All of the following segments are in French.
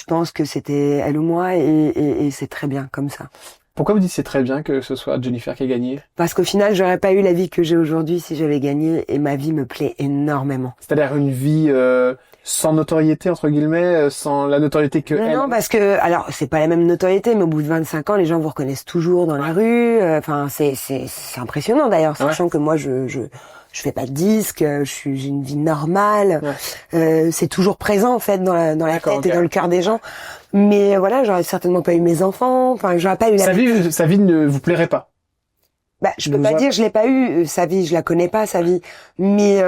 je pense que c'était elle ou moi et c'est très bien comme ça. Pourquoi vous dites c'est très bien que ce soit Jennifer qui a gagné? Parce qu'au final, j'aurais pas eu la vie que j'ai aujourd'hui si j'avais gagné et ma vie me plaît énormément. C'est-à-dire une vie sans notoriété, entre guillemets, sans la notoriété que elle. Non, parce que, alors, c'est pas la même notoriété, mais au bout de 25 ans, les gens vous reconnaissent toujours dans la rue. Enfin, c'est impressionnant d'ailleurs, sachant que moi, je fais pas de disque, j'ai une vie normale. C'est toujours présent en fait dans la tête et dans le cœur des gens. Mais voilà, j'aurais certainement pas eu mes enfants. Enfin, j'aurais pas eu sa vie ne vous plairait pas. Bah, je peux pas dire je l'ai pas eu sa vie, je la connais pas sa vie. Mais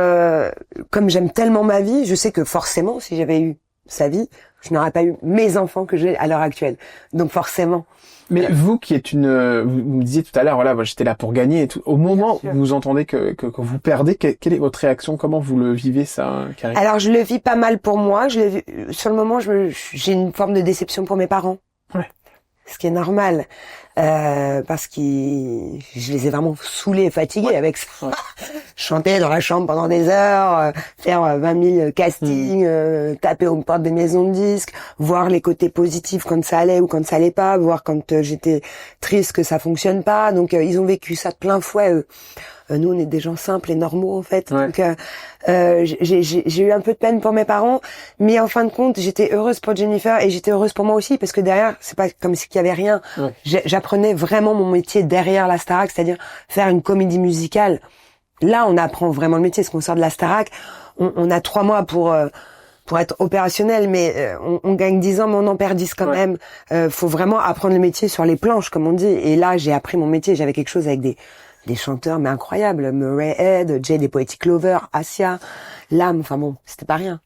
comme j'aime tellement ma vie, je sais que forcément, si j'avais eu sa vie, je n'aurais pas eu mes enfants que j'ai à l'heure actuelle. Donc forcément. Mais vous qui êtes vous me disiez tout à l'heure, voilà, moi j'étais là pour gagner et tout. Au moment où vous entendez que vous perdez, quelle est votre réaction? Comment vous le vivez ça, Karine? Alors je le vis pas mal pour moi. Sur le moment, j'ai une forme de déception pour mes parents. Ouais. Ce qui est normal. Parce que je les ai vraiment saoulés et fatigués avec ça. Chanter dans la chambre pendant des heures, faire 20 000 castings, taper aux portes des maisons de disques, voir les côtés positifs quand ça allait ou quand ça allait pas, voir quand j'étais triste que ça fonctionne pas. Donc ils ont vécu ça de plein fouet, eux. Nous, on est des gens simples et normaux, en fait. Donc, j'ai eu un peu de peine pour mes parents, mais en fin de compte, j'étais heureuse pour Jennifer et j'étais heureuse pour moi aussi, parce que derrière, c'est pas comme s'il y avait rien. J'apprenais vraiment mon métier derrière la Starac, c'est-à-dire faire une comédie musicale. Là, on apprend vraiment le métier, parce qu'on sort de la Starac, on a 3 mois pour être opérationnel, mais on gagne 10 ans, mais on en perd 10 quand même. Faut vraiment apprendre le métier sur les planches, comme on dit. Et là, j'ai appris mon métier, j'avais quelque chose avec des chanteurs mais incroyables, Murray Head, Jay des Poetic Lovers, Asia, Lam, enfin bon, c'était pas rien.